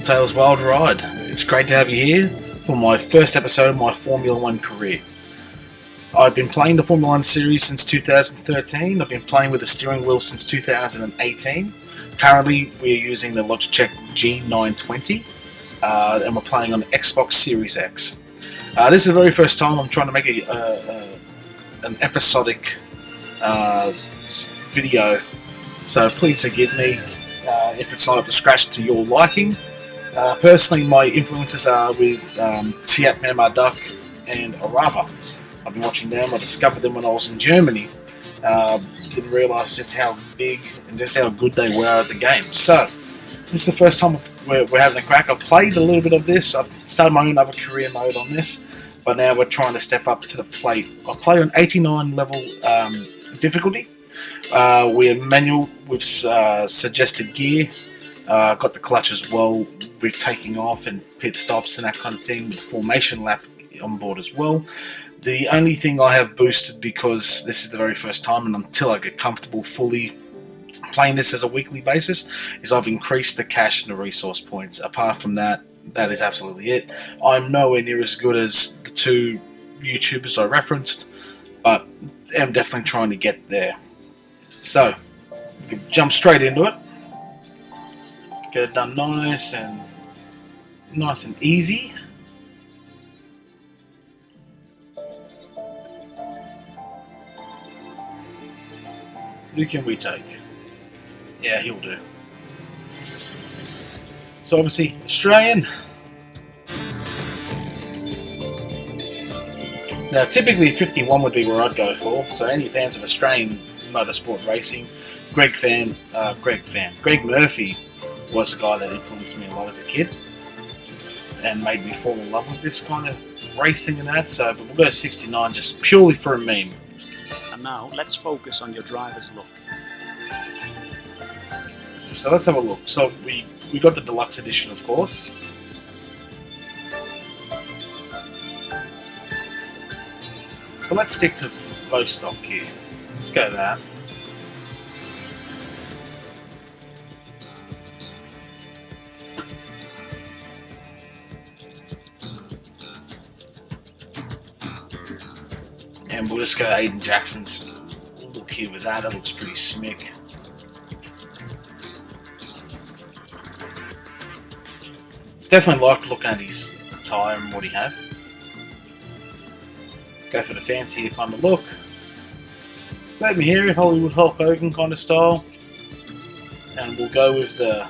Taylor's Wild Ride. It's great to have you here for my first episode of my Formula One career. I've been playing the Formula One series since 2013. I've been playing with the steering wheel since 2018. Currently, we're using the Logitech G920, and we're playing on the Xbox Series X. This is the very first time I'm trying to make an episodic video, so please forgive me if it's not up to scratch to your liking. Personally, my influences are with Tiap Myanmar Duck and Arava. I've been watching them. I discovered them when I was in Germany. Didn't realise just how big and just how good they were at the game. So, this is the first time we're having a crack. I've played a little bit of this. I've started my own other career mode on this, but now we're trying to step up to the plate. I've played on 89 level difficulty. We're manual with suggested gear. Got the clutch as well with taking off and pit stops and that kind of thing, with the formation lap on board as well. The only thing I have boosted, because this is the very first time and until I get comfortable fully playing this as a weekly basis, is I've increased the cash and the resource points. Apart from that, that is absolutely it. I'm nowhere near as good as the two YouTubers I referenced, but I'm definitely trying to get there. So, we can jump straight into it. Get it done nice and easy. Who can we take? Yeah, he'll do. So obviously, Australian. Now, typically 51 would be where I'd go for. So any fans of Australian motorsport racing, Greg Murphy was the guy that influenced me a lot as a kid and made me fall in love with this kind of racing and that. So, but we'll go 69 just purely for a meme. And now, let's focus on your driver's look. So let's have a look. So we got the deluxe edition, of course. But let's stick to low stock here. Let's go that. And we'll just go Aiden Jackson's look here with that. That looks pretty smick. Definitely liked looking at his attire and what he had. Go for the fancier kind of look. Let me hear it, Hollywood Hulk Hogan kind of style. And we'll go with the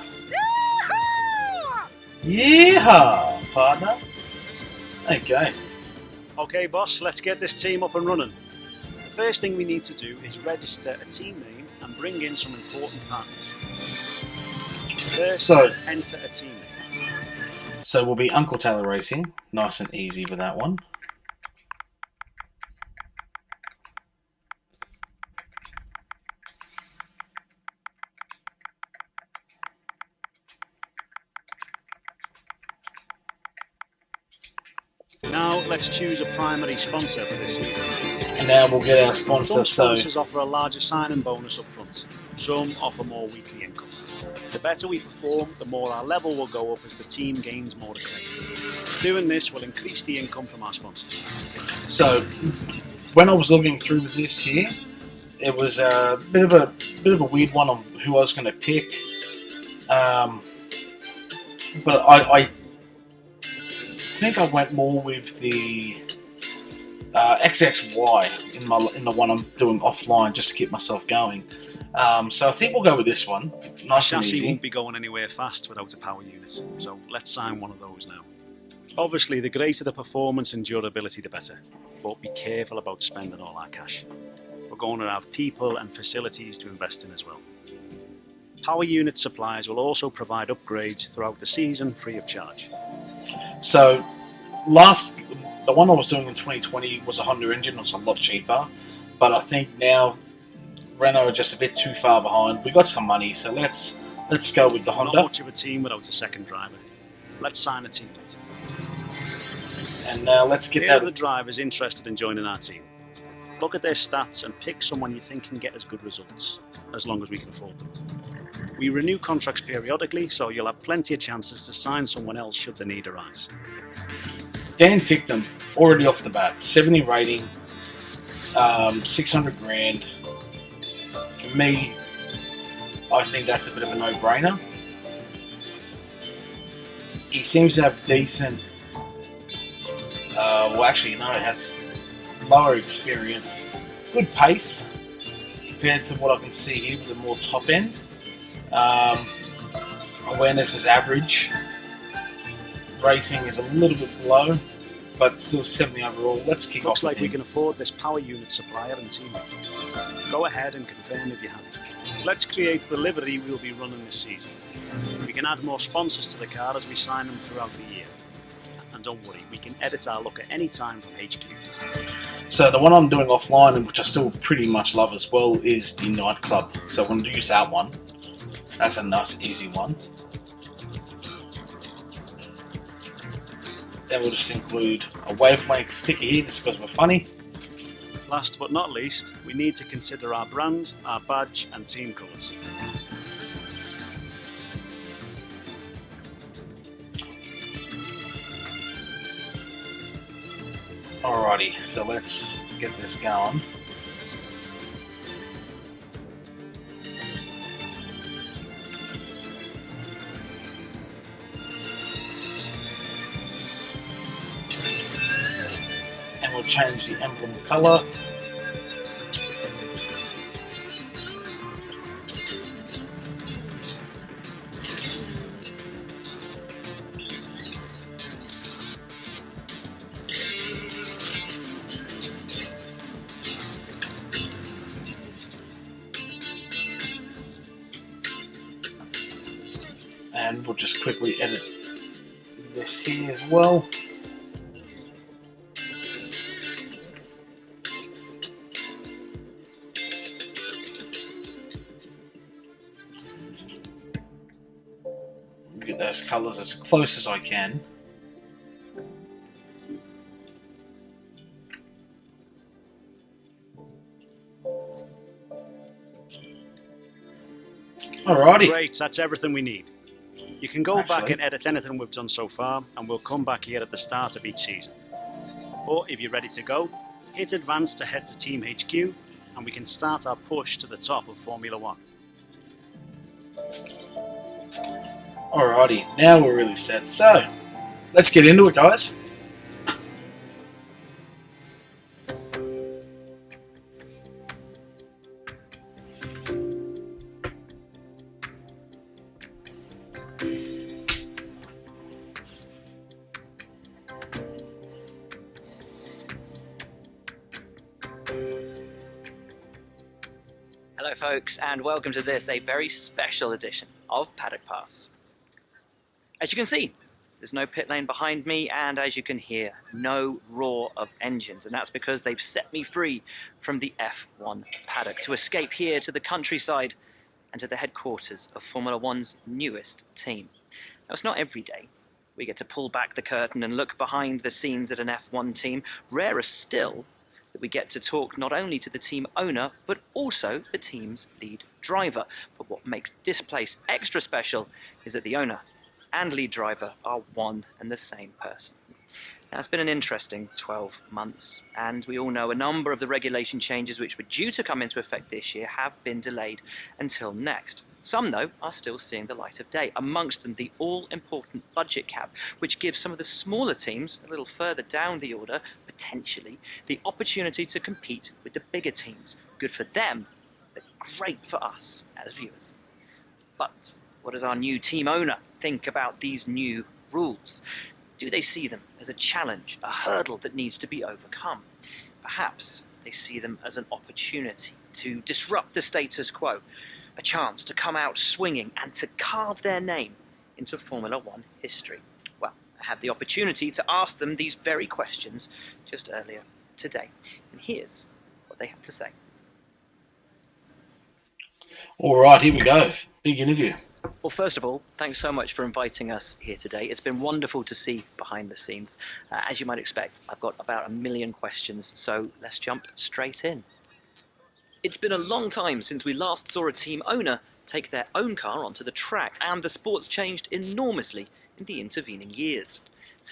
Yeehaw, partner. Okay. Okay, boss, let's get this team up and running. The first thing we need to do is register a team name and bring in some important partners. First, enter a team name. So we'll be Uncle Taylor Racing, nice and easy with that one. Now let's choose a primary sponsor for this season. And now we'll get our sponsor. Some sponsors offer a larger sign-in bonus up front. Some offer more weekly income. The better we perform, the more our level will go up as the team gains more acclaim. Doing this will increase the income from our sponsors. So, when I was looking through this here, it was a bit of a weird one on who I was going to pick. But I think I went more with the XXY in the one I'm doing offline just to keep myself going. So I think we'll go with this one. Nice and easy. Chassis won't be going anywhere fast without a power unit, so let's sign one of those now. Obviously, the greater the performance and durability, the better. But be careful about spending all our cash. We're going to have people and facilities to invest in as well. Power unit suppliers will also provide upgrades throughout the season free of charge. So, the one I was doing in 2020 was a Honda engine. It was a lot cheaper, but I think now Renault are just a bit too far behind. We got some money, so let's go with the Honda. Not much of a team without a second driver. Let's sign a teammate. And now let's get Here that. are the drivers interested in joining our team. Look at their stats and pick someone you think can get us good results, as long as we can afford them. We renew contracts periodically, so you'll have plenty of chances to sign someone else should the need arise. Dan Tickton, already off the bat, 70 rating, 600 grand. For me, I think that's a bit of a no-brainer. He seems to have decent, it has lower experience, good pace compared to what I can see here with the more top end. Awareness is average. Racing is a little bit below, but still 70 overall. Let's kick off. Looks like we can afford this power unit supplier and teammate. Go ahead and confirm if you have it. Let's create the livery we'll be running this season. We can add more sponsors to the car as we sign them throughout the year. And don't worry, we can edit our look at any time from HQ. So the one I'm doing offline, and which I still pretty much love as well, is the nightclub. So I'm going to use that one. That's a nice, easy one. Then we'll just include a wavelength sticker here just because we're funny. Last but not least, we need to consider our brand, our badge and team colours. Alrighty, so let's get this going. And we'll change the emblem colour. And we'll just quickly edit this here as well. Get those colours as close as I can. Alrighty. Great, that's everything we need. You can go back and edit anything we've done so far, and we'll come back here at the start of each season. Or if you're ready to go, hit advance to head to Team HQ, and we can start our push to the top of Formula 1. Alrighty, now we're really set. So, let's get into it, guys. Hello folks, and welcome to this, a very special edition of Paddock Pass. As you can see, there's no pit lane behind me, and as you can hear, no roar of engines, and that's because they've set me free from the F1 paddock to escape here to the countryside and to the headquarters of Formula One's newest team. Now, it's not every day we get to pull back the curtain and look behind the scenes at an F1 team. Rarer still that we get to talk not only to the team owner, but also the team's lead driver. But what makes this place extra special is that the owner and lead driver are one and the same person. Now, it's been an interesting 12 months, and we all know a number of the regulation changes which were due to come into effect this year have been delayed until next. Some, though, are still seeing the light of day, amongst them the all-important budget cap, which gives some of the smaller teams a little further down the order, potentially, the opportunity to compete with the bigger teams. Good for them, but great for us as viewers. But what does our new team owner think about these new rules? Do they see them as a challenge, a hurdle that needs to be overcome? Perhaps they see them as an opportunity to disrupt the status quo, a chance to come out swinging and to carve their name into Formula One history. Well, I had the opportunity to ask them these very questions just earlier today, and here's what they have to say. Alright, here we go. Big interview. Well, first of all, thanks so much for inviting us here today. It's been wonderful to see behind the scenes. As you might expect, I've got about 1 million questions, so let's jump straight in. It's been a long time since we last saw a team owner take their own car onto the track, and the sport's changed enormously in the intervening years.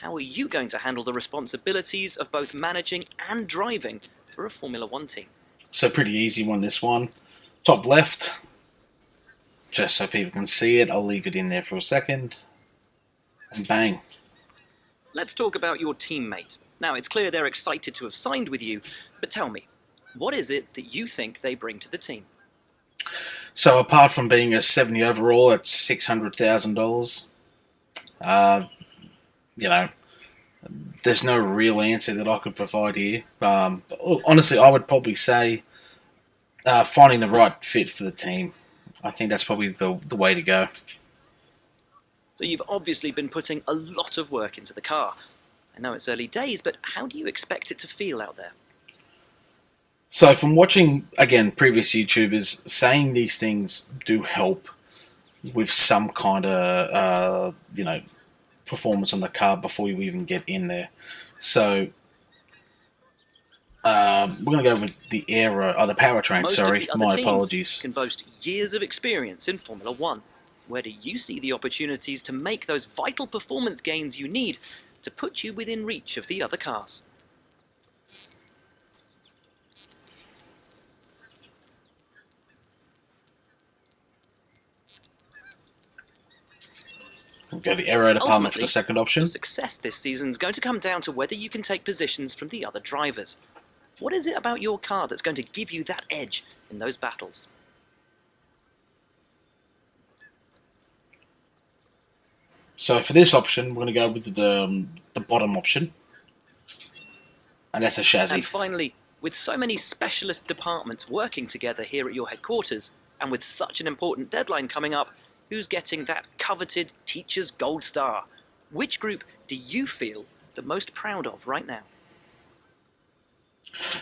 How are you going to handle the responsibilities of both managing and driving for a Formula One team? So pretty easy one, this one. Top left, just so people can see it, I'll leave it in there for a second. And bang. Let's talk about your teammate. Now, it's clear they're excited to have signed with you, but tell me, what is it that you think they bring to the team? So apart from being a 70 overall at $600,000, you know, there's no real answer that I could provide here. Honestly, I would probably say finding the right fit for the team. I think that's probably the way to go. So you've obviously been putting a lot of work into the car. I know it's early days, but how do you expect it to feel out there? So from watching, again, previous YouTubers, saying these things do help with some kind of, performance on the car before you even get in there. So we're going to go with the the powertrain, sorry, my apologies. Can boast years of experience in Formula One. Where do you see the opportunities to make those vital performance gains you need to put you within reach of the other cars? We'll go to the aero department for the second option. Your success this season is going to come down to whether you can take positions from the other drivers. What is it about your car that's going to give you that edge in those battles? So for this option, we're going to go with the bottom option. And that's a chassis. And finally, with so many specialist departments working together here at your headquarters, and with such an important deadline coming up, who's getting that coveted Teacher's Gold Star? Which group do you feel the most proud of right now?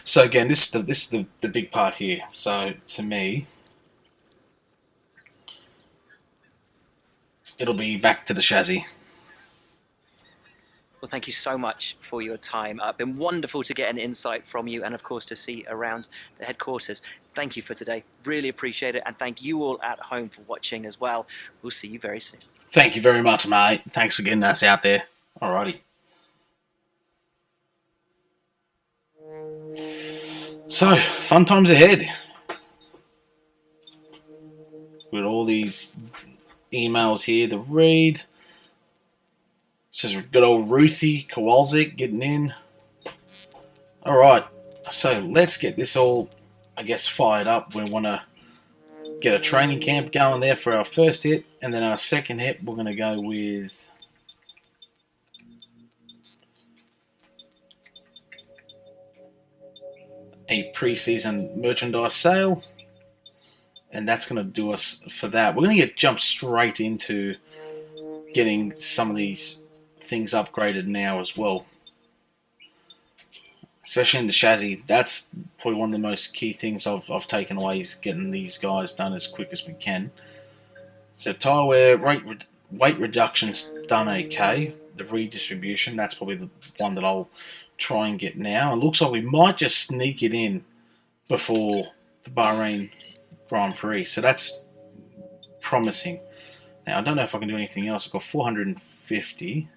So again, this is the big part here. So to me, it'll be back to the chassis. Well, thank you so much for your time. It's been wonderful to get an insight from you and, of course, to see around the headquarters. Thank you for today. Really appreciate it. And thank you all at home for watching as well. We'll see you very soon. Thank you very much, mate. Thanks for getting us out there. Alrighty. So, fun times ahead. With all these emails here to read. This is good old Ruthie Kowalczyk getting in. Alright, so let's get this all, I guess, fired up. We want to get a training camp going there for our first hit. And then our second hit, we're going to go with a pre-season merchandise sale. And that's going to do us for that. We're going to jump straight into getting some of these things upgraded now as well. Especially in the chassis. That's probably one of the most key things I've taken away is getting these guys done as quick as we can. So tyre wear, weight reduction's done okay. The redistribution, that's probably the one that I'll try and get now. It looks like we might just sneak it in before the Bahrain Grand Prix. So that's promising. Now, I don't know if I can do anything else. I've got 450.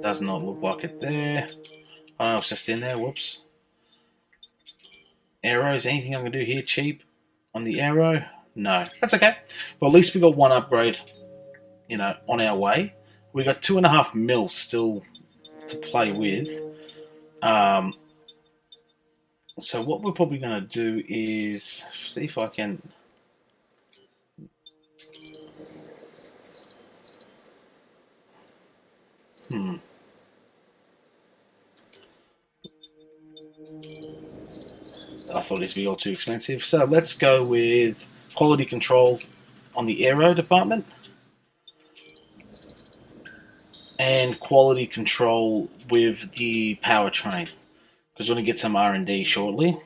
Does not look like it there. Oh, it's just in there. Whoops. Arrows. Anything I can do here cheap on the arrow? No. That's okay. Well, at least we got one upgrade, on our way. We got 2.5 mil still to play with. So what we're probably going to do is see if I can... I thought this would be all too expensive. So let's go with quality control on the aero department. And quality control with the powertrain. Because we're going to get some R&D shortly.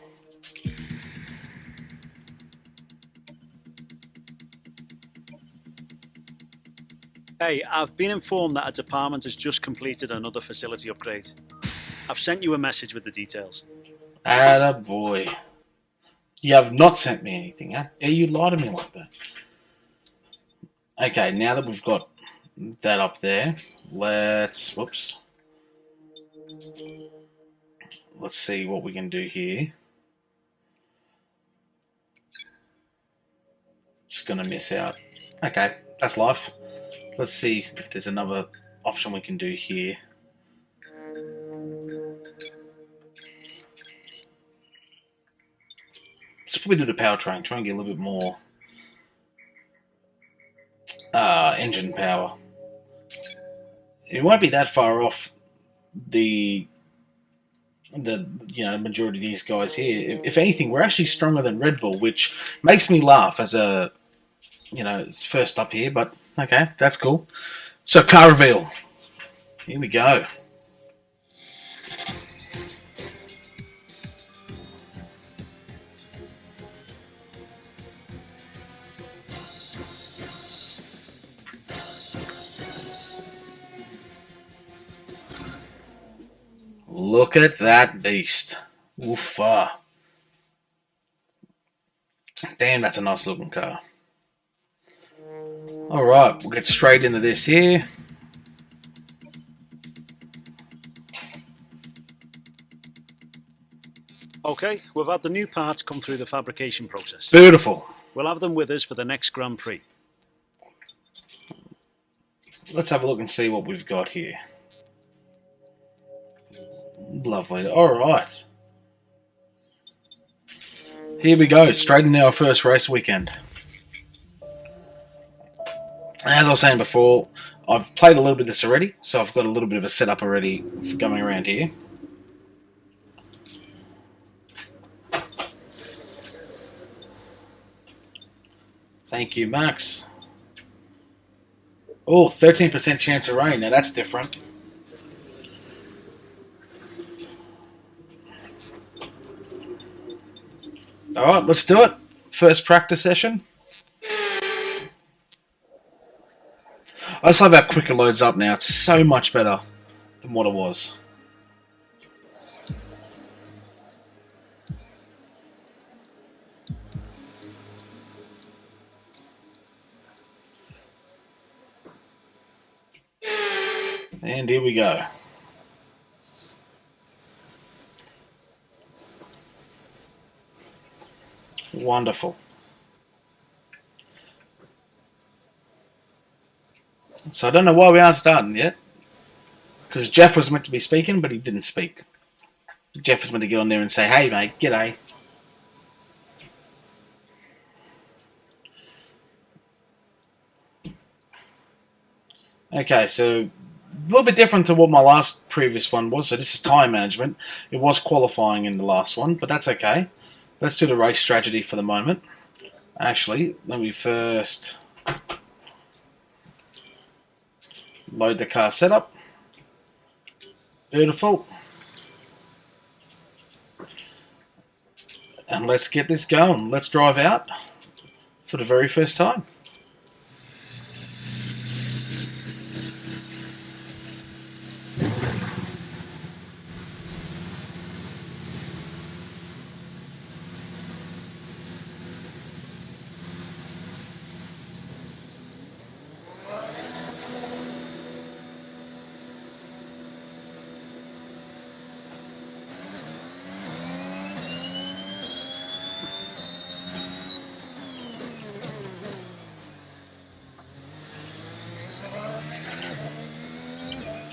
Hey, I've been informed that our department has just completed another facility upgrade. I've sent you a message with the details. Attaboy. You have not sent me anything. How dare you lie to me like that? Okay, now that we've got that up there, let's see what we can do here. It's gonna miss out. Okay, that's life. Let's see if there's another option we can do here. Let's probably do the powertrain. Try and get a little bit more engine power. It won't be that far off the majority of these guys here. If anything, we're actually stronger than Red Bull, which makes me laugh as a it's first up here. But okay, that's cool. So car reveal. Here we go. Look at that beast. Woofa. Damn, that's a nice looking car. Alright, we'll get straight into this here. Okay, we've had the new parts come through the fabrication process. Beautiful. We'll have them with us for the next Grand Prix. Let's have a look and see what we've got here. Lovely. Alright. Here we go, straight into our first race weekend. As I was saying before, I've played a little bit of this already, so I've got a little bit of a setup already for going around here. Thank you, Max. Oh, 13% chance of rain. Now that's different. Alright, let's do it. First practice session. I just love how quick it loads up now. It's so much better than what it was. And here we go. Wonderful. So I don't know why we aren't starting yet. Because Jeff was meant to be speaking, but he didn't speak. Jeff was meant to get on there and say, "Hey mate, g'day." Okay, so a little bit different to what my last previous one was. So this is time management. It was qualifying in the last one, but that's okay. Let's do the race strategy for the moment. Actually, let me first load the car setup. Beautiful. And let's get this going. Let's drive out for the very first time.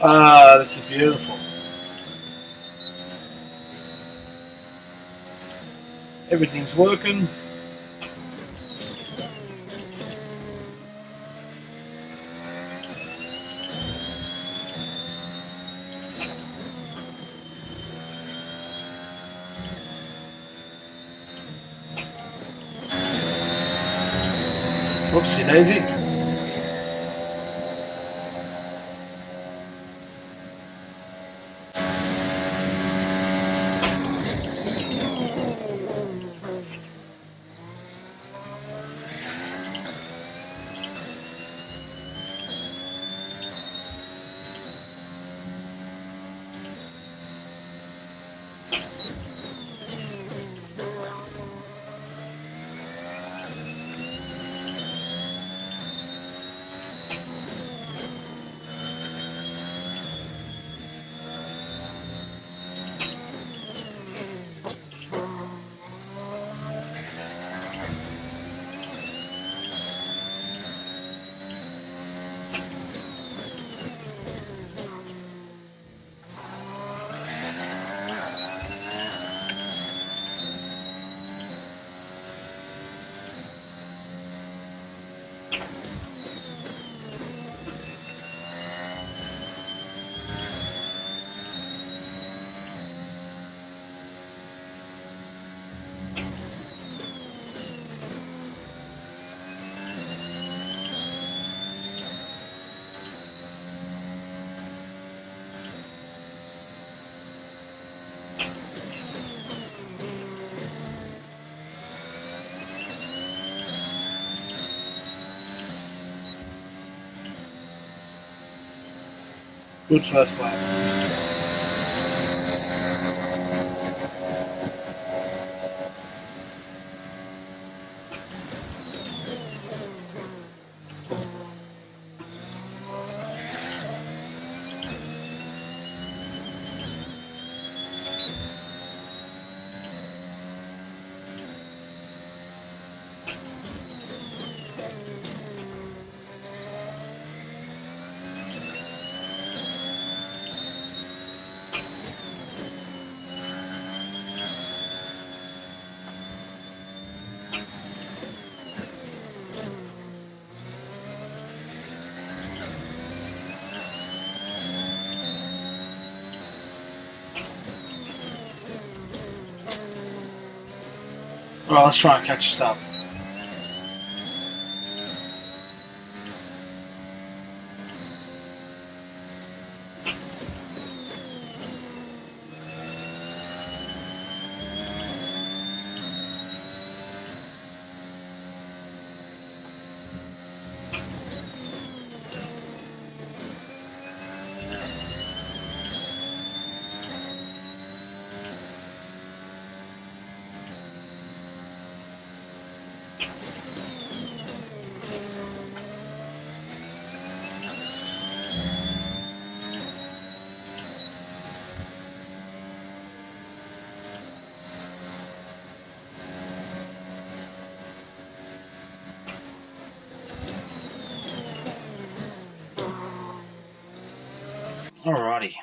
Ah, this is beautiful. Everything's working. Whoopsie daisy. Good first lap. Alright, let's try and catch us up. Alrighty.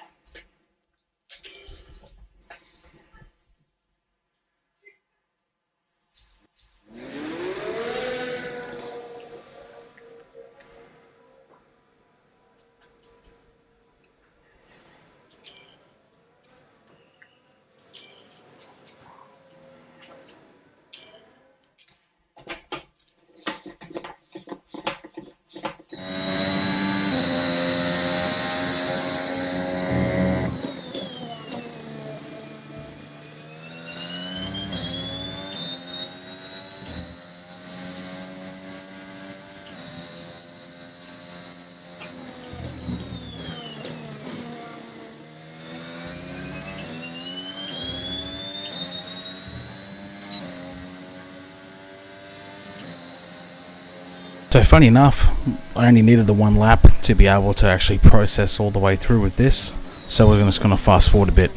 So funny enough, I only needed the one lap to be able to actually process all the way through with this, so we're just going to fast forward a bit.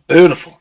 Beautiful.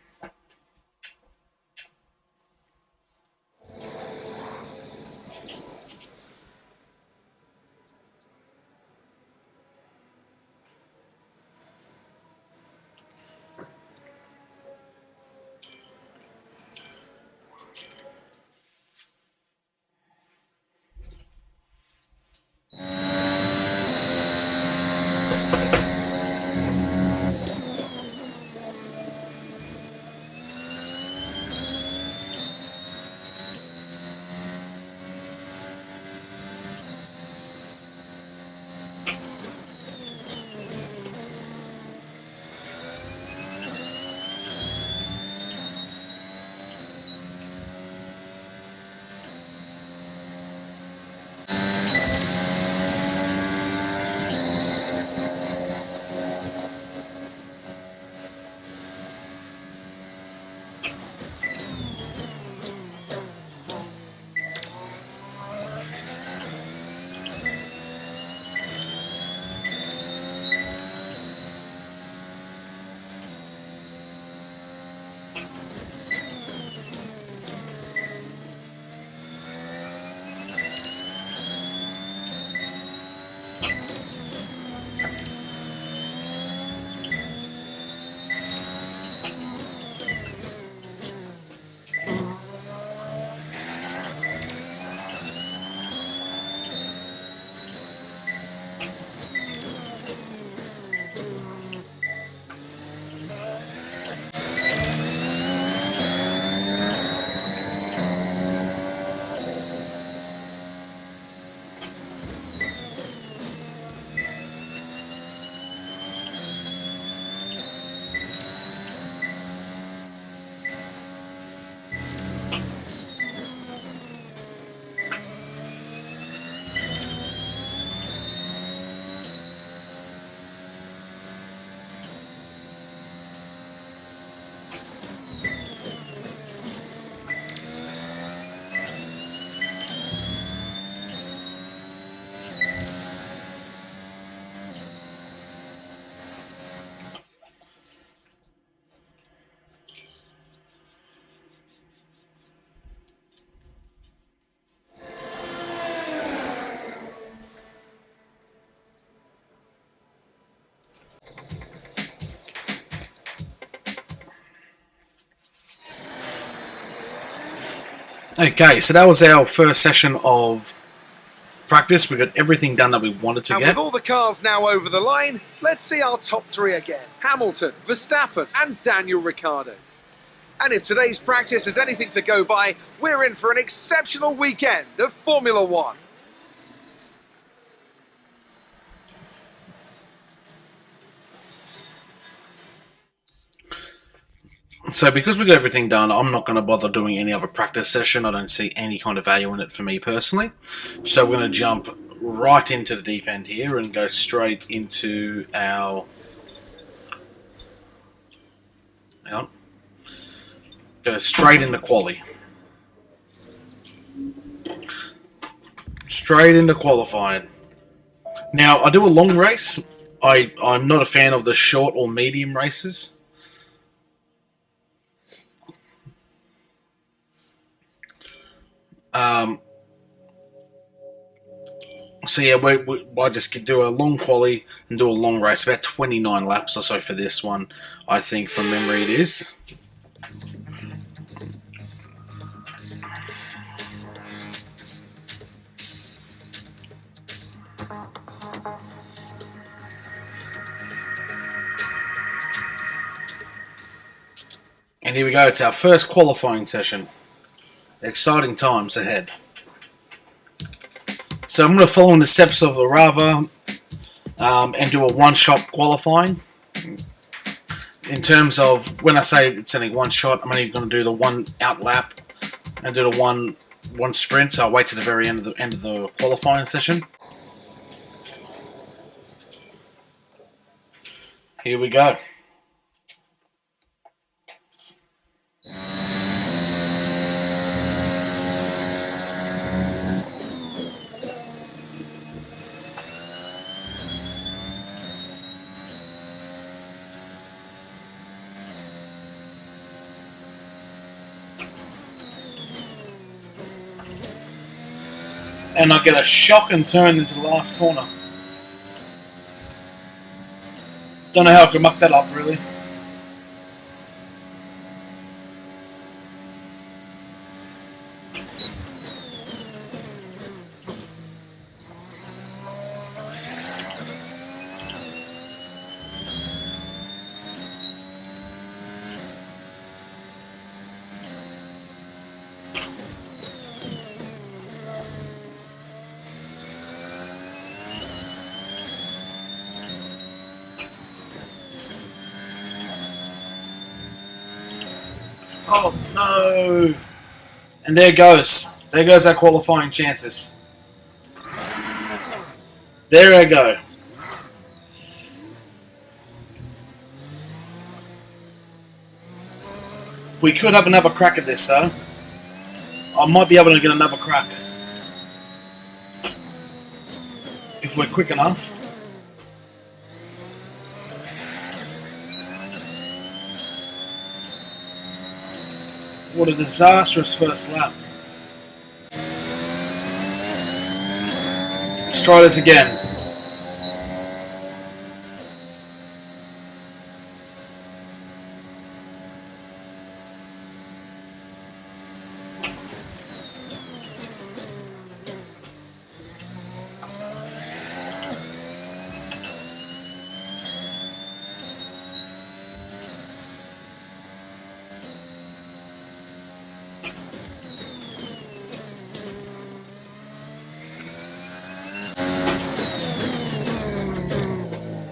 Okay, so that was our first session of practice. We got everything done that we wanted to And get. with all the cars now over the line, let's see our top three again. Hamilton, Verstappen and Daniel Ricciardo. And if today's practice is anything to go by, we're in for an exceptional weekend of Formula One. So because we got everything done, I'm not going to bother doing any other practice session. I don't see any kind of value in it for me personally. So we're going to jump right into the deep end here and go straight into our... Hang on. Go straight into quali. Straight into qualifying. Now, I do a long race. I'm not a fan of the short or medium races. So yeah, I just could do a long quali and do a long race, about 29 laps or so for this one. I think from memory it is. And here we go, it's our first qualifying session. Exciting times ahead. So I'm going to follow in the steps of Arava and do a one-shot qualifying. In terms of, when I say it's only one shot, I'm only going to do the one out lap and do the one sprint, so I'll wait to the very end of the qualifying session. Here we go. And I get a shock and turn into the last corner. Don't know how I can muck that up, really. Oh no! And there goes. There goes our qualifying chances. There I go. We could have another crack at this though. I might be able to get another crack. If we're quick enough. What a disastrous first lap. Let's try this again.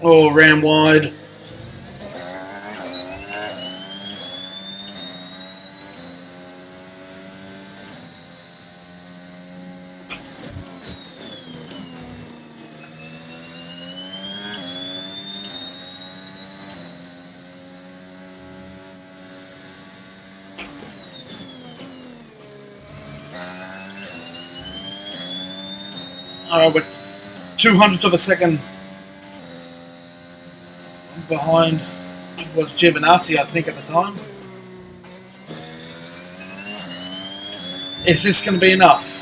Oh, ran wide. Alright, we're 200th of a second behind was Giovinazzi, I think, at the time. Is this going to be enough?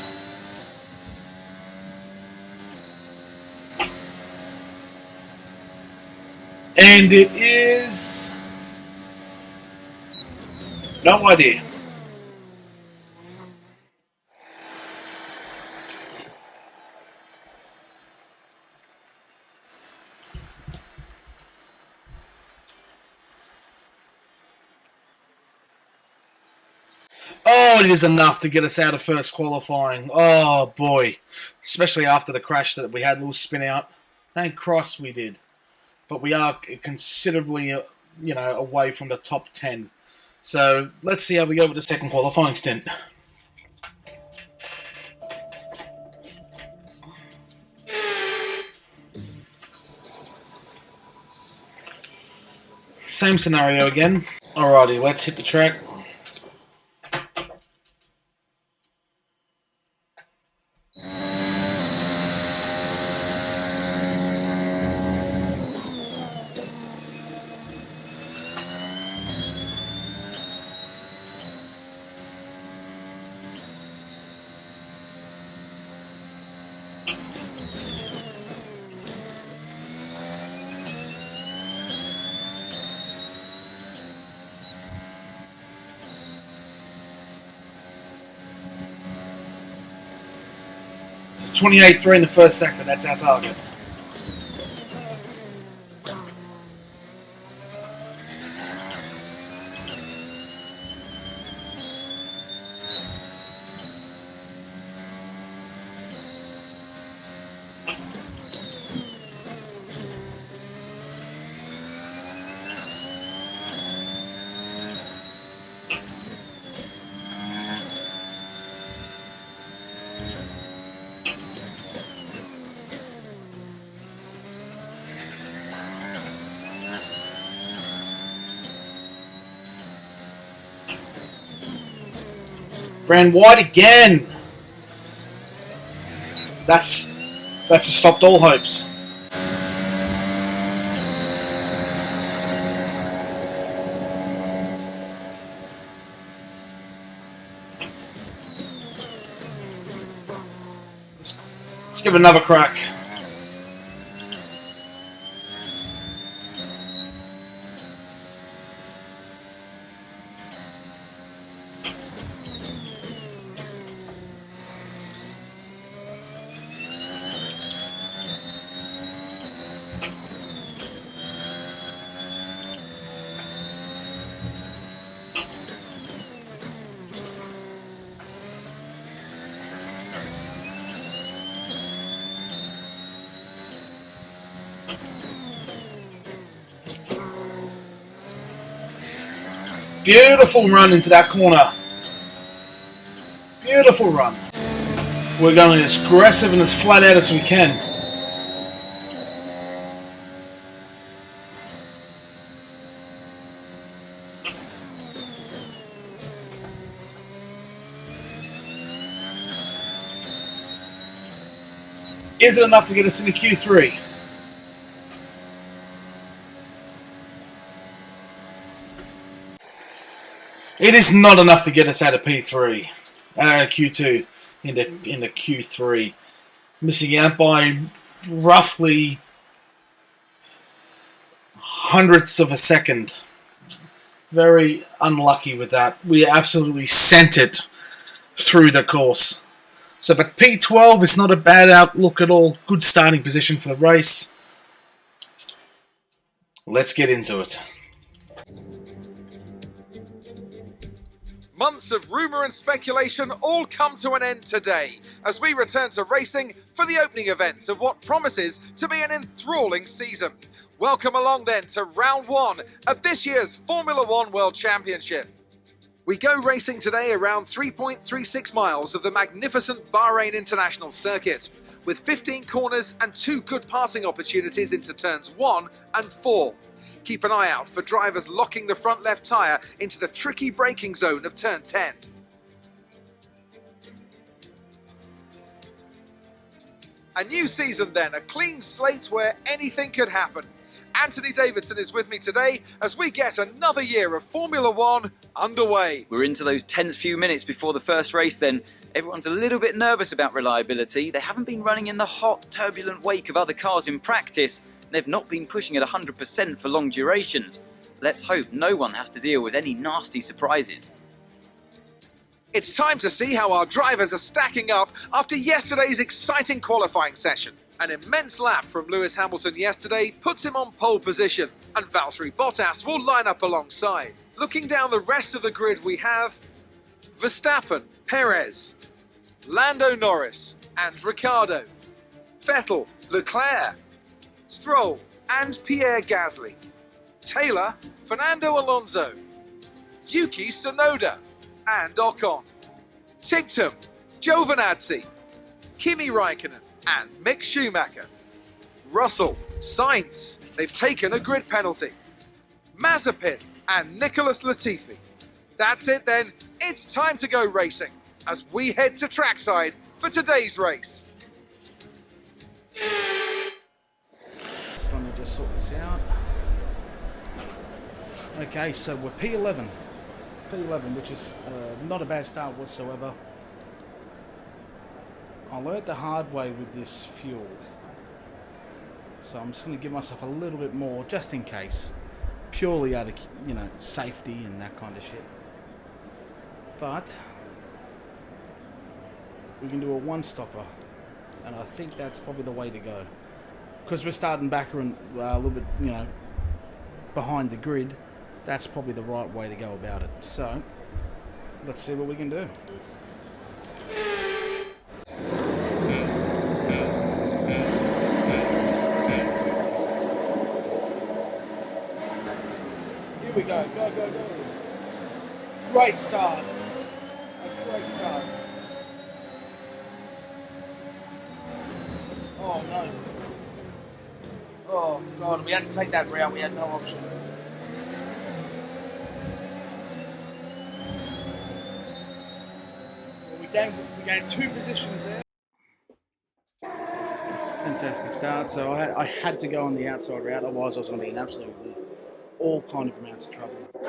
And it is... No idea. know it is enough to get us out of first qualifying. Oh boy. Especially after the crash that we had a little spin out. Thank Christ we did. But we are considerably, away from the top 10. So let's see how we go with the second qualifying stint. Same scenario again. Alrighty, let's hit the track. So 28.3 in the first sector, that's our target. Ran wide again. That's stopped all hopes. Let's give it another crack. Beautiful run into that corner. Beautiful run. We're going as aggressive and as flat out as we can. Is it enough to get us into Q3? It is not enough to get us out of P3, Q2 into Q3. Missing out by roughly hundredths of a second. Very unlucky with that. We absolutely sent it through the course. So, but P12 is not a bad outlook at all. Good starting position for the race. Let's get into it. Months of rumour and speculation all come to an end today as we return to racing for the opening event of what promises to be an enthralling season. Welcome along then to round one of this year's Formula One World Championship. We go racing today around 3.36 miles of the magnificent Bahrain International Circuit, with 15 corners and 2 good passing opportunities into turns 1 and 4. Keep an eye out for drivers locking the front left tyre into the tricky braking zone of turn 10. A new season then, a clean slate where anything could happen. Anthony Davidson is with me today as we get another year of Formula One underway. We're into those tense few minutes before the first race then. Everyone's a little bit nervous about reliability. They haven't been running in the hot, turbulent wake of other cars in practice. They've not been pushing at 100% for long durations. Let's hope no one has to deal with any nasty surprises. It's time to see how our drivers are stacking up after yesterday's exciting qualifying session. An immense lap from Lewis Hamilton yesterday puts him on pole position, and Valtteri Bottas will line up alongside. Looking down the rest of the grid we have Verstappen, Perez, Lando Norris and Ricciardo, Vettel, Leclerc, Stroll and Pierre Gasly, Taylor, Fernando Alonso, Yuki Tsunoda and Ocon, Ticktum, Giovinazzi, Kimi Raikkonen and Mick Schumacher, Russell, Sainz, they've taken a grid penalty, Mazepin and Nicholas Latifi. That's it then, it's time to go racing as we head to trackside for today's race. So let me just sort this out. Okay, so we're P11. P11, which is not a bad start whatsoever. I learnt the hard way with this fuel. So I'm just going to give myself a little bit more, just in case. Purely out of, safety and that kind of shit. But we can do a one-stopper. And I think that's probably the way to go. Because we're starting back and a little bit, behind the grid. That's probably the right way to go about it. So, let's see what we can do. Here we go. Go, go, go. Great start. A great start. Oh, no. Oh, God. We had to take that route. We had no option. We gained 2 positions there. Fantastic start. So I had to go on the outside route, otherwise I was going to be in absolutely all kind of amounts of trouble. We're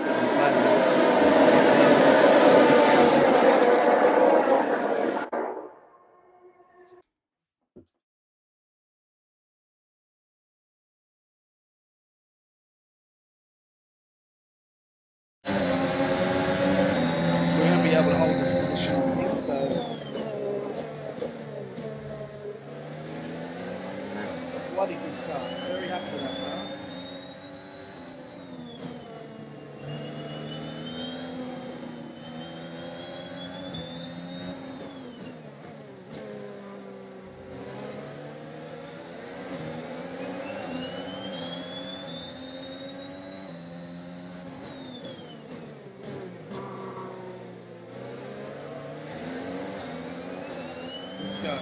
going to be able to hold this position, I think, so. Bloody good start. Very happy with that start. Let's go.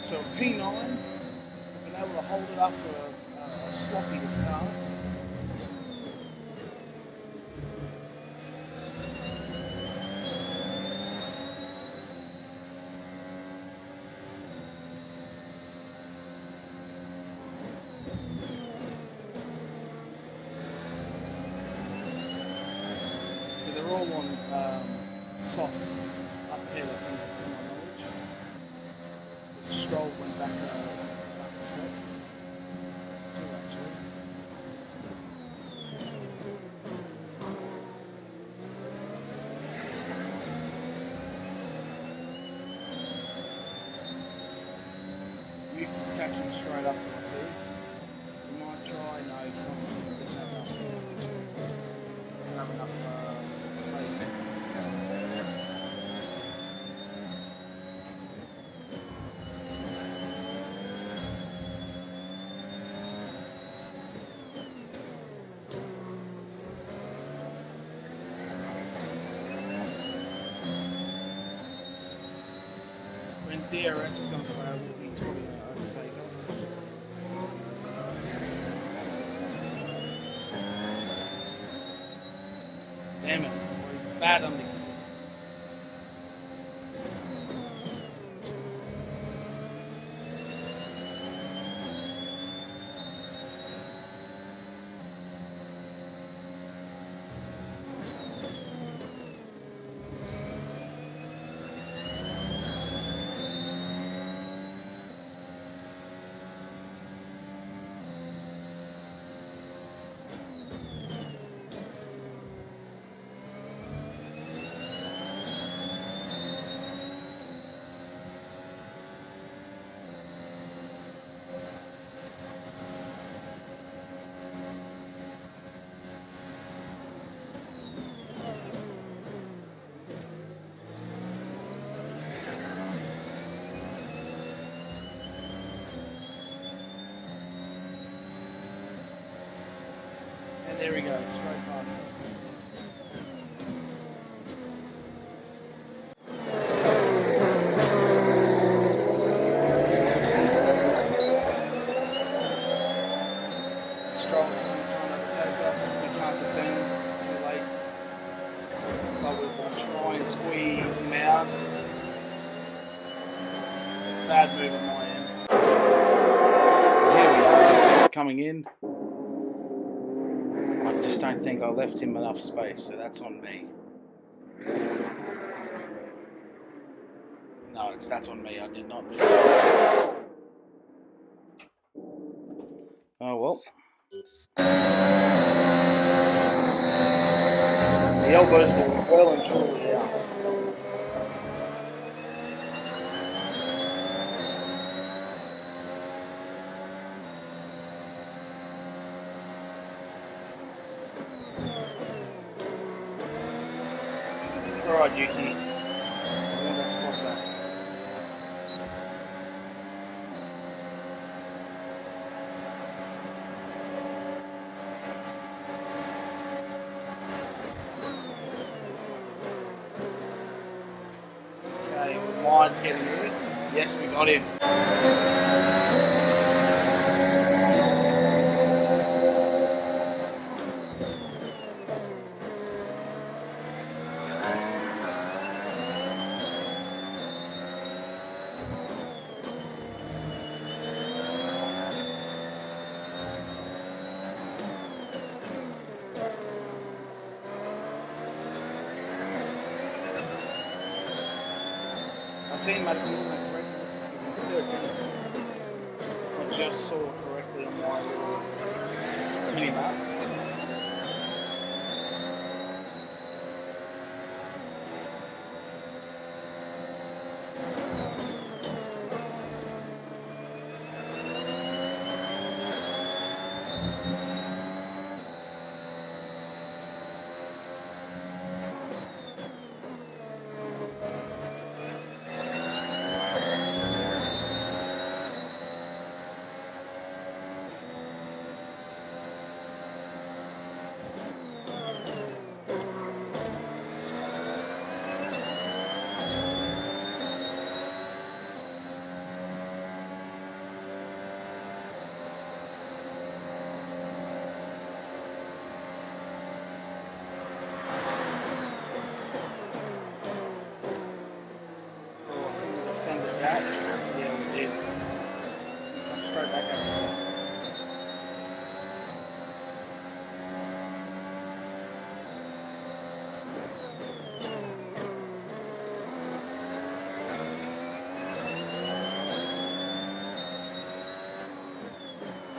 So P9, we've been able to hold it up for a sloppy to start. So they're all on softs up here from my knowledge. Stroll went back a spot. 2 actually. Newton's catching straight up to the sea. He might try, no, he's not. He doesn't have enough. Doesn't have enough space. When DRS becomes available, he's probably going to overtake us. Damn it, we're bad on the There we go, straight past us. Stroll trying to overtake us. We can't defend. Too late. But we will try and squeeze him out. Bad move on my end. Here we are, coming in. I just don't think I left him enough space, so that's on me. No, that's on me. I did not leave enough space. Oh well. The elbows were well and truly out. Alright, Yuki. I want that spot back. Okay, wide getting in. Yes, we got him. My teammate, if I'm not correct, is in 13th. If I just saw correctly on my little mini map.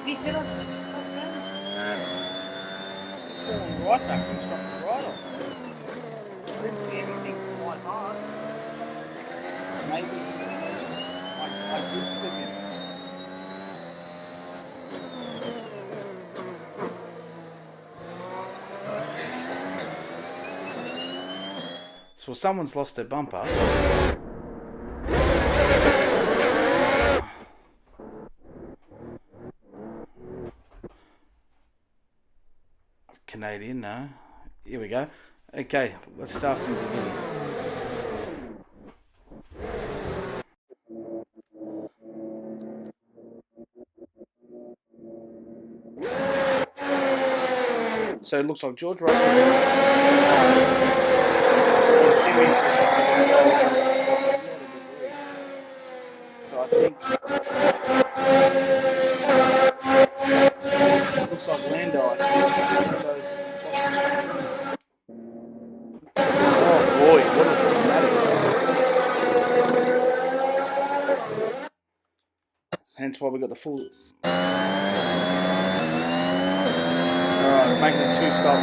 He hit us up there. He's falling right back and struck us right off. I didn't see anything fly past. Maybe I did clip him. So someone's lost their bumper. Canadian, no. Here we go. Okay, let's start from the beginning. So it looks like George Russell is so I think it looks like Lando, I think. Those oh boy, what a dramatic race. Hence why we got the full. Alright, making a two-stop.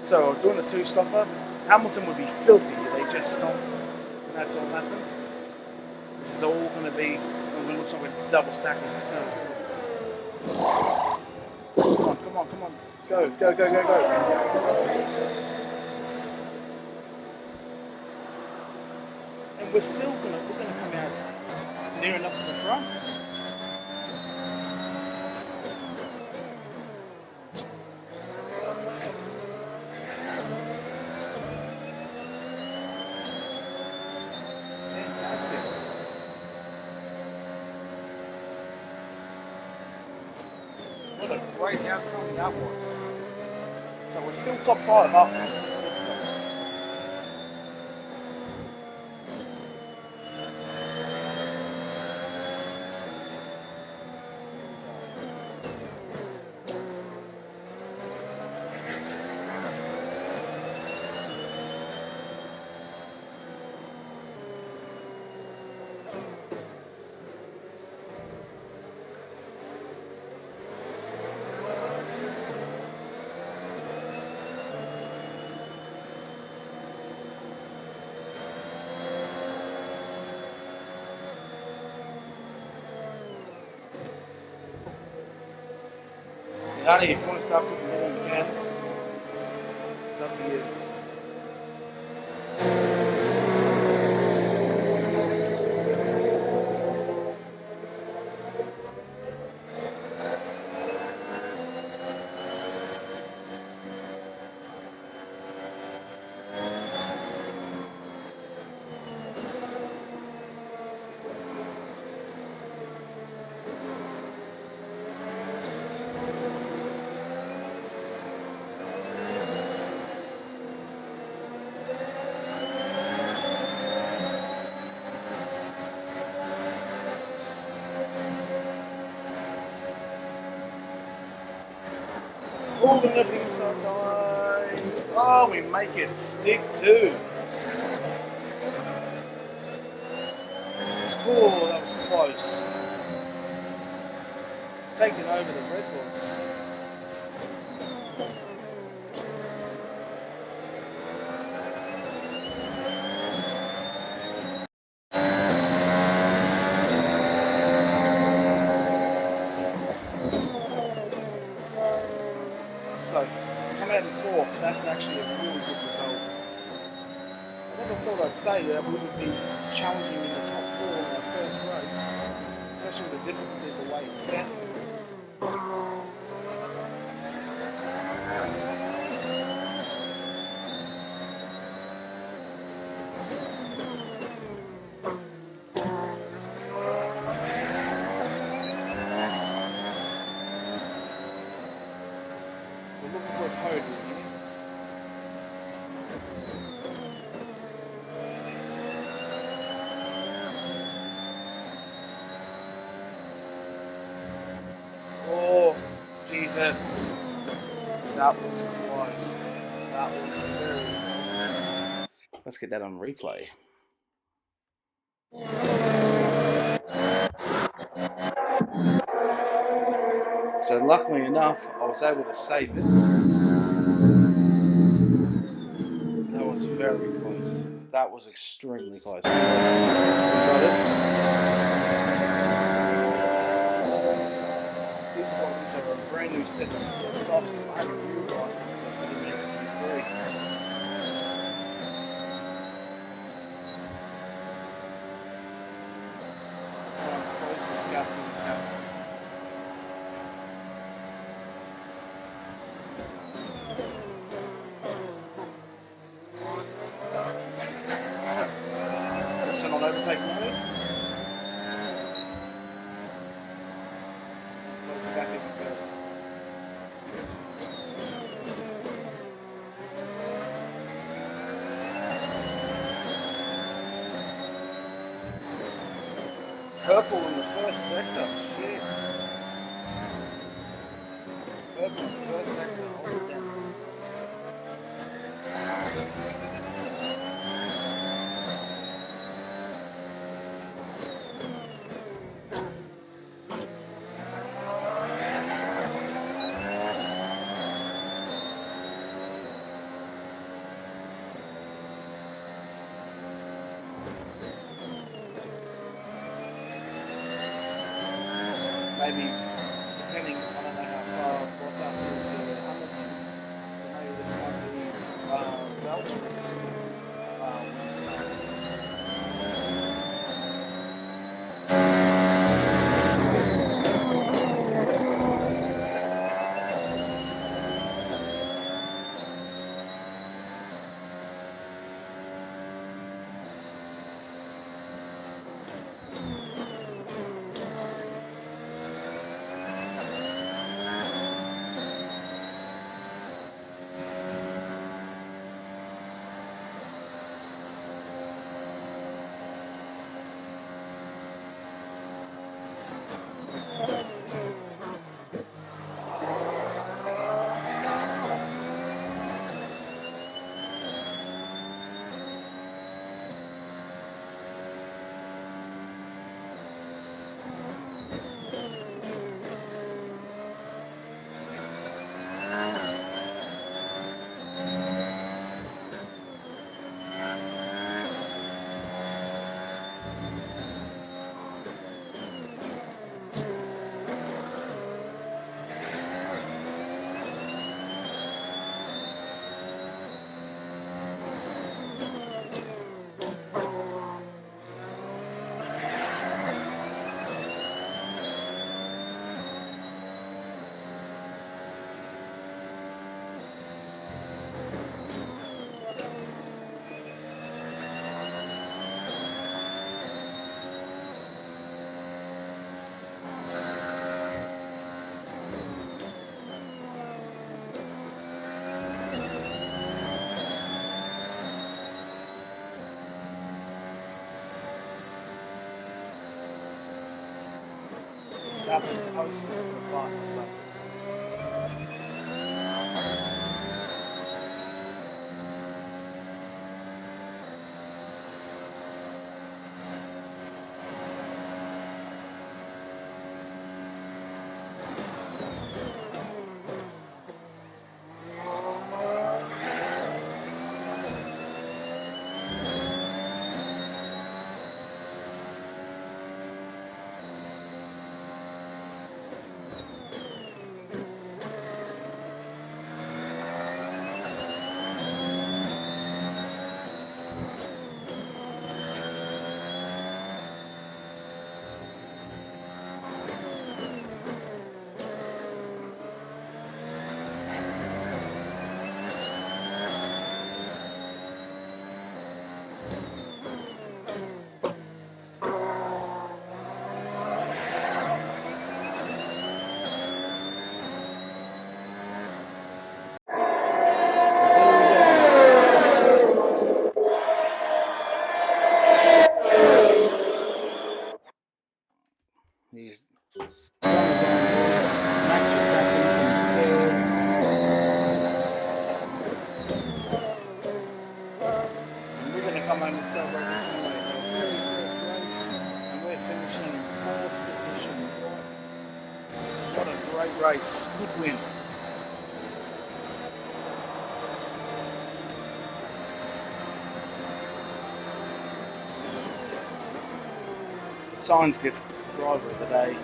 So, doing a two-stopper, Hamilton would be filthy if they just stopped and that's all happened. This is all going to be, it looks like we're double stacking, so. Come on. Go. And we're gonna come out near enough to the front. Fantastic. What a great outcome that was. So we're still top 5 after the pit stop. Danny, if you want to start putting more, you can. It's up to you. Oh, we never inside line. Oh, we make it stick too. Oh, that was close. Taking over the Red Bulls. So, come out in 4th, that's actually a really good result. I never thought I'd say that we would be challenging in the top 4 in our first race, especially with the difficulty of the way it's set. We're looking for a podium here. Oh, Jesus. That was close. That was very close. Let's get that on replay. So luckily enough, I was able to save it. That was very close. That was extremely close. We got it. These are a brand new set of softs. I haven't realised it because we didn't make it Q3. Try and close this gap in the tower. On overtake mode. Close back even further. Purple in the first sector. Shit. Purple in the first sector. Hold it down. Maybe, depending, I don't know how far Bottas is to Hamilton, maybe this might be Valtteri's win tonight. Verstappen posted the fastest lap. He's Max Verstappen in third. And we're going to come home and celebrate this one way. Our very first race, and we're finishing in 4th position. What a great race. Good win. Sainz gets driver of the day.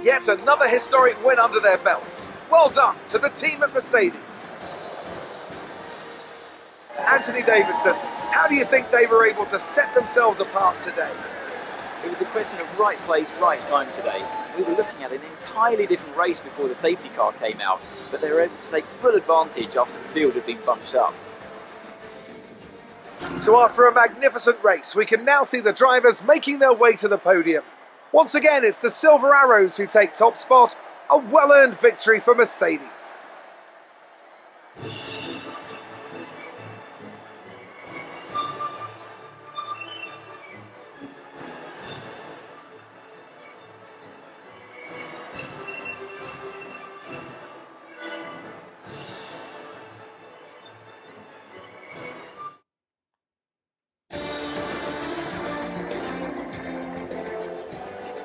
Yet another historic win under their belts. Well done to the team at Mercedes. Anthony Davidson, how do you think they were able to set themselves apart today? It was a question of right place, right time today. We were looking at an entirely different race before the safety car came out, but they were able to take full advantage after the field had been bunched up. So after a magnificent race, we can now see the drivers making their way to the podium. Once again, it's the Silver Arrows who take top spot, a well-earned victory for Mercedes.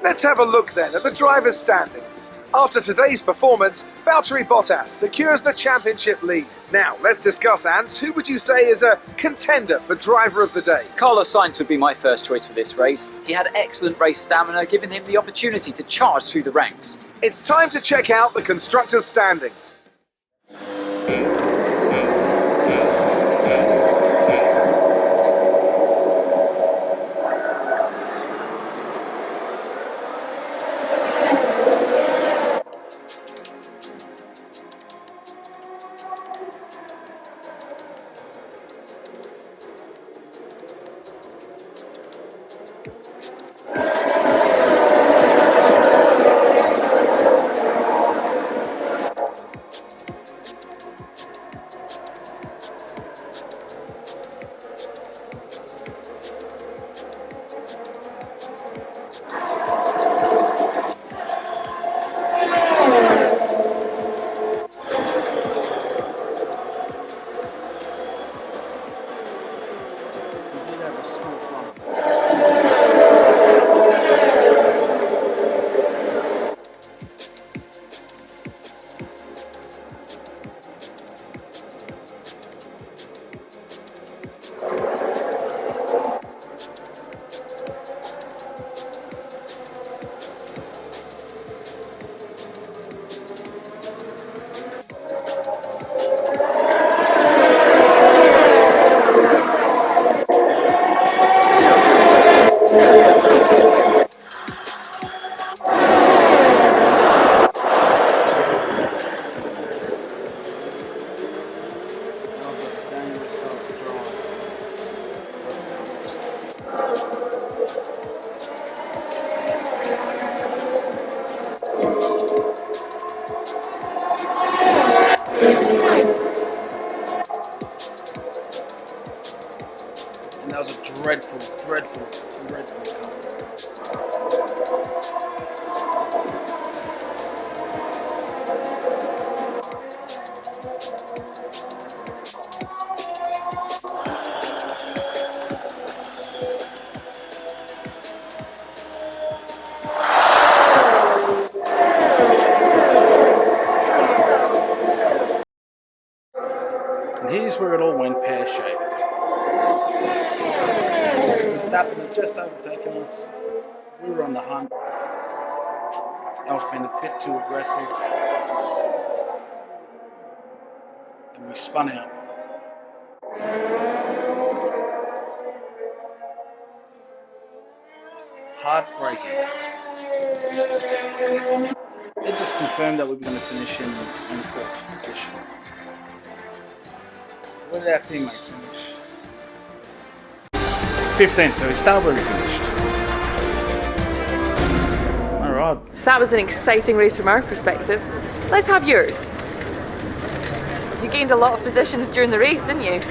Let's have a look then at the drivers' standings. After today's performance, Valtteri Bottas secures the championship lead. Now, let's discuss, Ants, who would you say is a contender for driver of the day? Carlos Sainz would be my first choice for this race. He had excellent race stamina, giving him the opportunity to charge through the ranks. It's time to check out the constructors' standings. And that was a dreadful, dreadful, dreadful cut. had just overtaken us. We were on the hunt. I was being a bit too aggressive. And we spun out. Heartbreaking. It just confirmed that we were going to finish in 4th position. Where did our teammate finish? 15th, so we started where we finished. Alright. So that was an exciting race from our perspective. Let's have yours. You gained a lot of positions during the race, didn't you?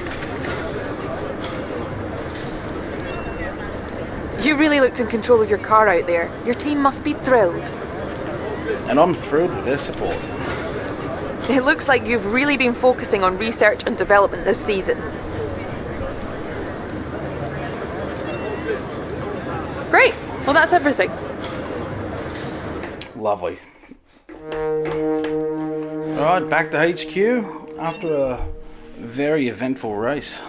You really looked in control of your car out there. Your team must be thrilled. And I'm thrilled with their support. It looks like you've really been focusing on research and development this season. Great. Well, that's everything. Lovely. Alright, back to HQ after a very eventful race.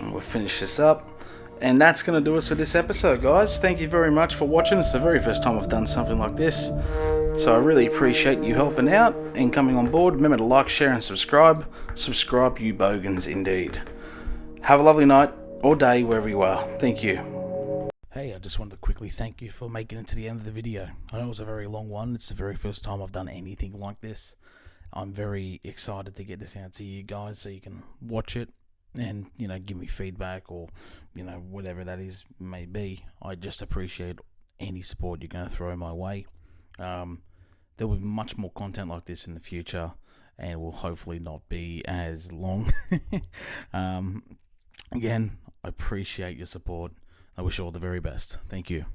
We'll finish this up. And that's going to do us for this episode, guys. Thank you very much for watching. It's the very first time I've done something like this. So I really appreciate you helping out and coming on board. Remember to like, share and subscribe. Subscribe, you bogans, indeed. Have a lovely night or day wherever you are. Thank you. Hey, I just wanted to quickly thank you for making it to the end of the video. I know it was a very long one. It's the very first time I've done anything like this. I'm very excited to get this out to you guys so you can watch it and, you know, give me feedback or, you know, whatever that is may be. I just appreciate any support you're going to throw my way. There will be much more content like this in the future and will hopefully not be as long. Again, I appreciate your support. I wish you all the very best. Thank you.